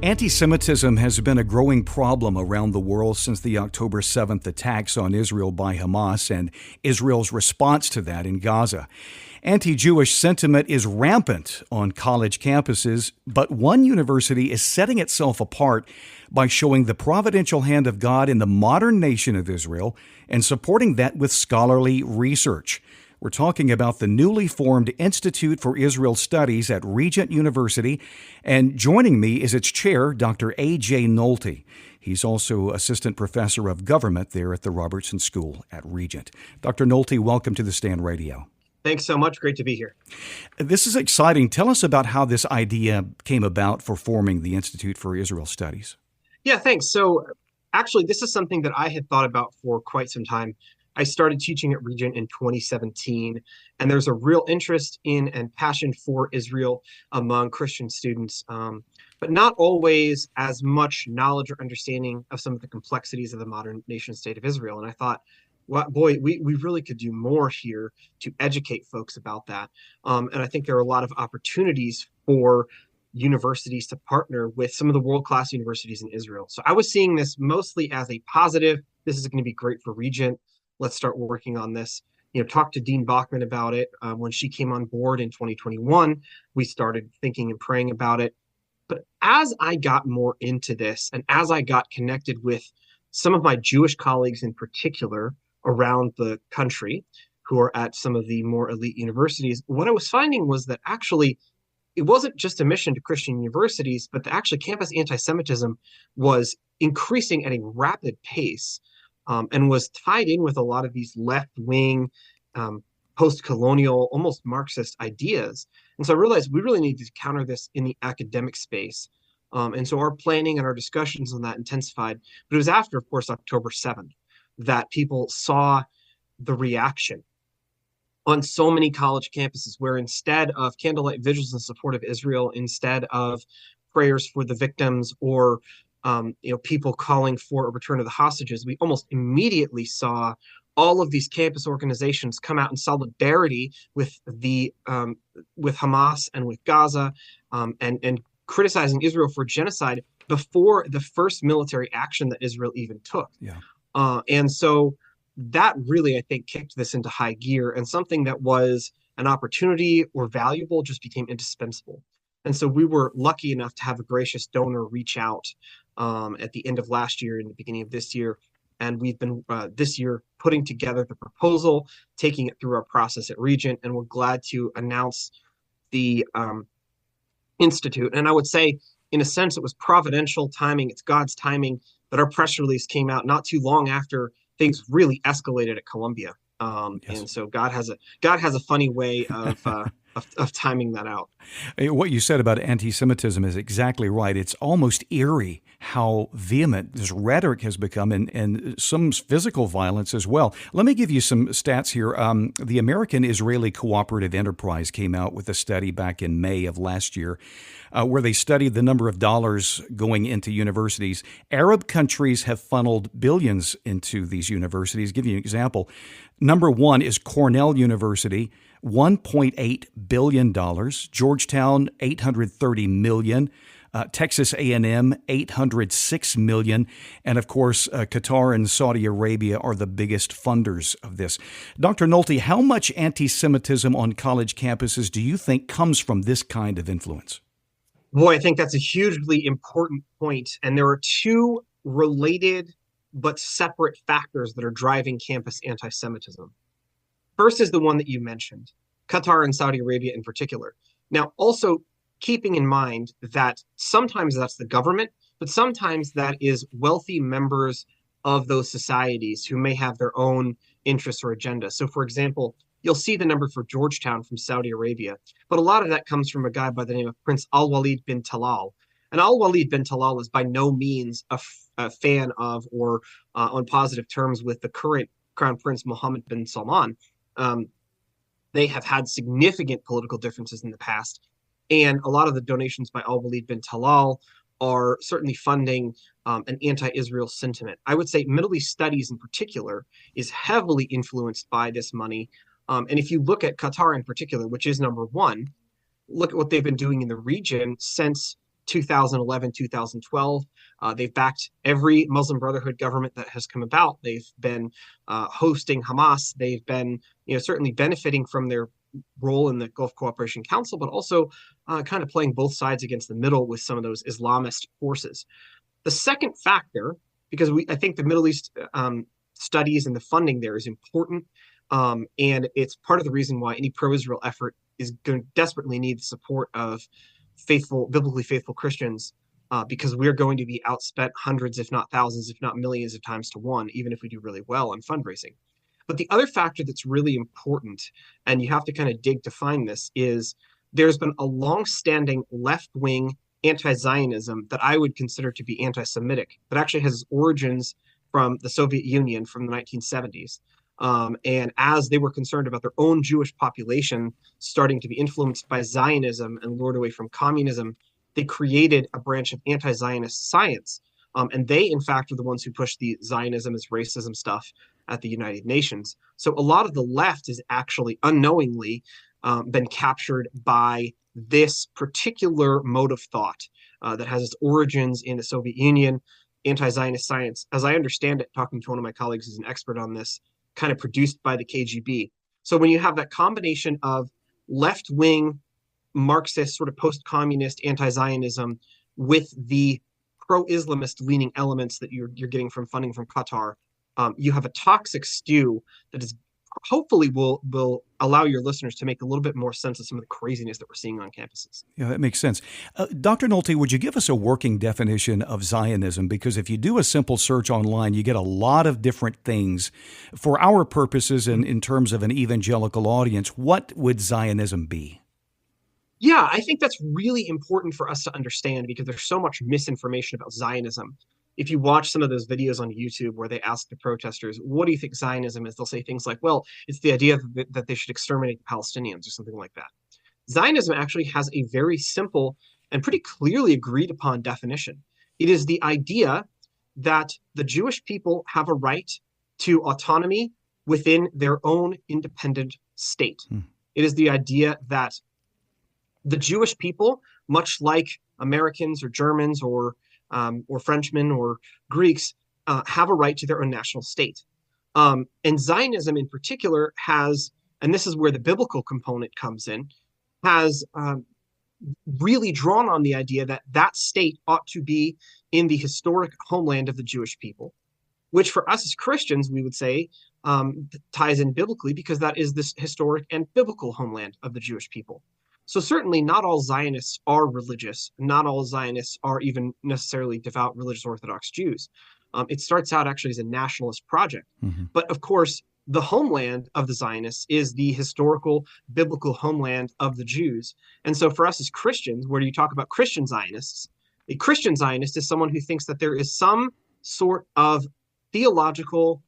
Anti-Semitism has been a growing problem around the world since the October 7th attacks on Israel by Hamas and Israel's response to that in Gaza. Anti-Jewish sentiment is rampant on college campuses, but one university is setting itself apart by showing the providential hand of God in the modern nation of Israel and supporting that with scholarly research. We're talking about the newly formed Institute for Israel Studies at Regent University, and joining me is its chair, Dr. A.J. Nolte. He's also assistant professor of government there at the Robertson School at Regent. Dr. Nolte, welcome to the Stand Radio. Thanks so much. Great to be here. This is exciting. Tell us about how this idea came about for forming the Institute for Israel Studies. Yeah, thanks. So actually, this is something that I had thought about for quite some time. I started teaching at Regent in 2017, and there's a real interest in and passion for Israel among Christian students, but not always as much knowledge or understanding of some of the complexities of the modern nation state of Israel. And I thought, well, boy, we really could do more here to educate folks about that. And I think there are a lot of opportunities for universities to partner with some of the world-class universities in Israel. So I was seeing this mostly as a positive. This is going to be great for Regent. Let's start working on this. Talk to Dean Bachman about it. When she came on board in 2021, we started thinking and praying about it. But as I got more into this, and as I got connected with some of my Jewish colleagues in particular around the country who are at some of the more elite universities, what I was finding was that actually it wasn't just a mission to Christian universities, but that actually campus anti-Semitism was increasing at a rapid pace. And was tied in with a lot of these left-wing, post-colonial, almost Marxist ideas. And so I realized we really need to counter this in the academic space. And so our planning and our discussions on that intensified. But it was after, of course, October 7th that people saw the reaction on so many college campuses where instead of candlelight vigils in support of Israel, instead of prayers for the victims or people calling for a return of the hostages, we almost immediately saw all of these campus organizations come out in solidarity with with Hamas and with Gaza, and criticizing Israel for genocide before the first military action that Israel even took. Yeah. And so that really, I think, kicked this into high gear, and something that was an opportunity or valuable just became indispensable. And so we were lucky enough to have a gracious donor reach out at the end of last year and the beginning of this year. And we've been this year putting together the proposal, taking it through our process at Regent, and we're glad to announce the Institute. And I would say, in a sense, it was providential timing. It's God's timing that our press release came out not too long after things really escalated at Columbia. Yes. And so God has a funny way of timing that out. What you said about anti-Semitism is exactly right. It's almost eerie how vehement this rhetoric has become, and some physical violence as well. Let me give you some stats here. The American-Israeli Cooperative Enterprise came out with a study back in May of last year where they studied the number of dollars going into universities. Arab countries have funneled billions into these universities. Give you an example. Number one is Cornell University, $1.8 billion. Georgetown, $830 million. Texas A&M, $806 million. And of course, Qatar and Saudi Arabia are the biggest funders of this. Dr. Nolte, how much anti-Semitism on college campuses do you think comes from this kind of influence? Boy, I think that's a hugely important point. And there are two related but separate factors that are driving campus anti-Semitism. First is the one that you mentioned, Qatar and Saudi Arabia in particular. Now, also keeping in mind that sometimes that's the government, but sometimes that is wealthy members of those societies who may have their own interests or agenda. So, for example, you'll see the number for Georgetown from Saudi Arabia, but a lot of that comes from a guy by the name of Prince Al-Walid bin Talal. And Al-Walid bin Talal is by no means a fan of or on positive terms with the current Crown Prince Mohammed bin Salman. They have had significant political differences in the past. And a lot of the donations by Al-Walid bin Talal are certainly funding an anti-Israel sentiment. I would say Middle East studies in particular is heavily influenced by this money. And if you look at Qatar in particular, which is number one, look at what they've been doing in the region since 2011, 2012. They've backed every Muslim Brotherhood government that has come about. They've been hosting Hamas. They've been, certainly benefiting from their role in the Gulf Cooperation Council, but also kind of playing both sides against the middle with some of those Islamist forces. The second factor, because I think the Middle East studies and the funding there is important, and it's part of the reason why any pro-Israel effort is going to desperately need the support of biblically faithful Christians, because we're going to be outspent hundreds, if not thousands, if not millions of times to one, even if we do really well on fundraising. But the other factor that's really important, and you have to kind of dig to find this, is there's been a long-standing left-wing anti-Zionism that I would consider to be anti-Semitic, that actually has its origins from the Soviet Union from the 1970s. And as they were concerned about their own Jewish population starting to be influenced by Zionism and lured away from communism, they created a branch of anti-Zionist science. And they, in fact, are the ones who pushed the Zionism as racism stuff at the United Nations. So a lot of the left is actually unknowingly been captured by this particular mode of thought that has its origins in the Soviet Union, anti-Zionist science. As I understand it, talking to one of my colleagues who's an expert on this, kind of produced by the KGB. So when you have that combination of left-wing Marxist, sort of post-communist anti-Zionism with the pro-Islamist leaning elements that you're getting from funding from Qatar, you have a toxic stew that is hopefully will allow your listeners to make a little bit more sense of some of the craziness that we're seeing on campuses. Yeah, that makes sense. Dr. Nolte, would you give us a working definition of Zionism? Because if you do a simple search online, you get a lot of different things. For our purposes and in terms of an evangelical audience, what would Zionism be? Yeah, I think that's really important for us to understand because there's so much misinformation about Zionism. If you watch some of those videos on YouTube where they ask the protesters, what do you think Zionism is? They'll say things like, well, it's the idea that they should exterminate the Palestinians or something like that. Zionism actually has a very simple and pretty clearly agreed upon definition. It is the idea that the Jewish people have a right to autonomy within their own independent state. It is the idea that the Jewish people, much like Americans or Germans or Frenchmen or Greeks, have a right to their own national state. And Zionism in particular has, and this is where the biblical component comes in, has really drawn on the idea that that state ought to be in the historic homeland of the Jewish people, which for us as Christians, we would say ties in biblically because that is this historic and biblical homeland of the Jewish people. So certainly not all Zionists are religious. Not all Zionists are even necessarily devout religious Orthodox Jews. It starts out actually as a nationalist project. But of course, the homeland of the Zionists is the historical biblical homeland of the Jews. And so for us as Christians, where you talk about Christian Zionists, a Christian Zionist is someone who thinks that there is some sort of theological,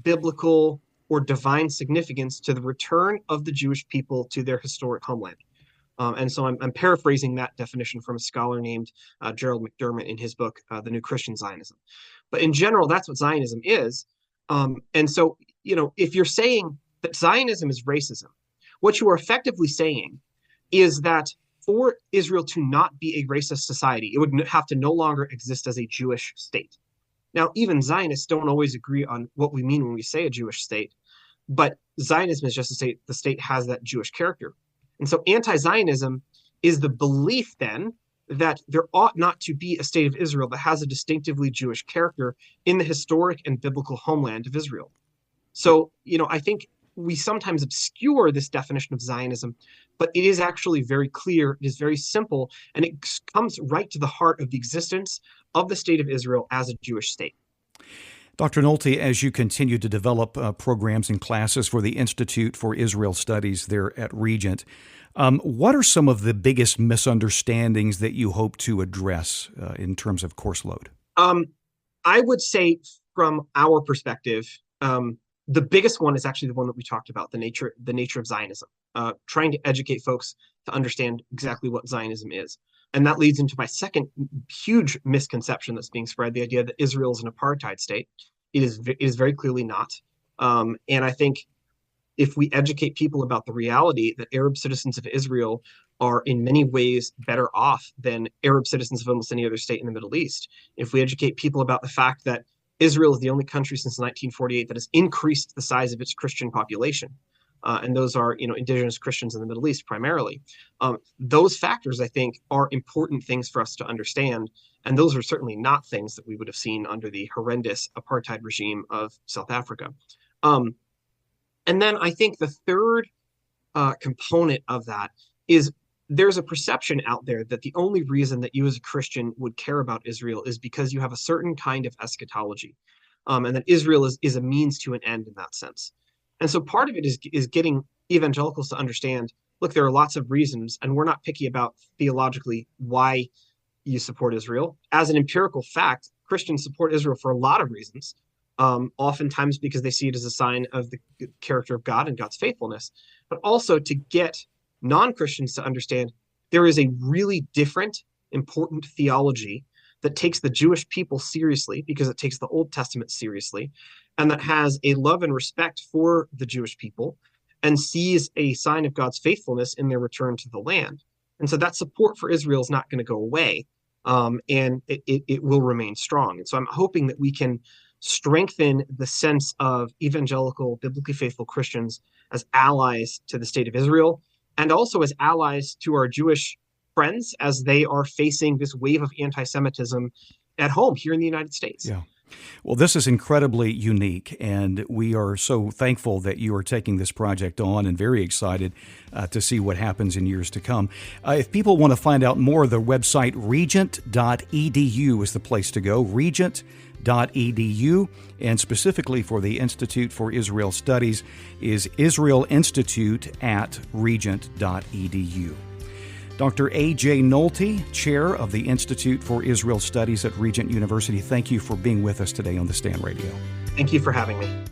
biblical, or divine significance to the return of the Jewish people to their historic homeland. And so I'm paraphrasing that definition from a scholar named Gerald McDermott in his book, The New Christian Zionism. But in general, that's what Zionism is. And so, if you're saying that Zionism is racism, what you are effectively saying is that for Israel to not be a racist society, it would have to no longer exist as a Jewish state. Now, even Zionists don't always agree on what we mean when we say a Jewish state, but Zionism is just to say the state has that Jewish character. And so anti-Zionism is the belief then that there ought not to be a state of Israel that has a distinctively Jewish character in the historic and biblical homeland of Israel. So, I think we sometimes obscure this definition of Zionism, but it is actually very clear, it is very simple, and it comes right to the heart of the existence of the state of Israel as a Jewish state. Dr. Nolte, as you continue to develop programs and classes for the Institute for Israel Studies there at Regent, what are some of the biggest misunderstandings that you hope to address in terms of course load? I would say from our perspective, the biggest one is actually the one that we talked about, the nature of Zionism, trying to educate folks to understand exactly what Zionism is. And that leads into my second huge misconception that's being spread, the idea that Israel is an apartheid state. It is very clearly not. And I think if we educate people about the reality that Arab citizens of Israel are in many ways better off than Arab citizens of almost any other state in the Middle East. If we educate people about the fact that Israel is the only country since 1948 that has increased the size of its Christian population, and those are, indigenous Christians in the Middle East primarily. Those factors, I think, are important things for us to understand, and those are certainly not things that we would have seen under the horrendous apartheid regime of South Africa. And then I think the third component of that is there's a perception out there that the only reason that you as a Christian would care about Israel is because you have a certain kind of eschatology, and that Israel is a means to an end in that sense. And so part of it is getting evangelicals to understand, look, there are lots of reasons, and we're not picky about theologically why you support Israel. As an empirical fact, Christians support Israel for a lot of reasons, oftentimes because they see it as a sign of the character of God and God's faithfulness, but also to get non-Christians to understand there is a really different, important theology that takes the Jewish people seriously because it takes the Old Testament seriously, and that has a love and respect for the Jewish people and sees a sign of God's faithfulness in their return to the land. And so that support for Israel is not going to go away, and it will remain strong. And so I'm hoping that we can strengthen the sense of evangelical, biblically faithful Christians as allies to the state of Israel, and also as allies to our Jewish friends as they are facing this wave of anti-Semitism at home here in the United States. Yeah. Well, this is incredibly unique, and we are so thankful that you are taking this project on and very excited to see what happens in years to come. If people want to find out more, the website regent.edu is the place to go, regent.edu, and specifically for the Institute for Israel Studies is Israel Institute at regent.edu. Dr. A.J. Nolte, Chair of the Institute for Israel Studies at Regent University, thank you for being with us today on The Stand Radio. Thank you for having me.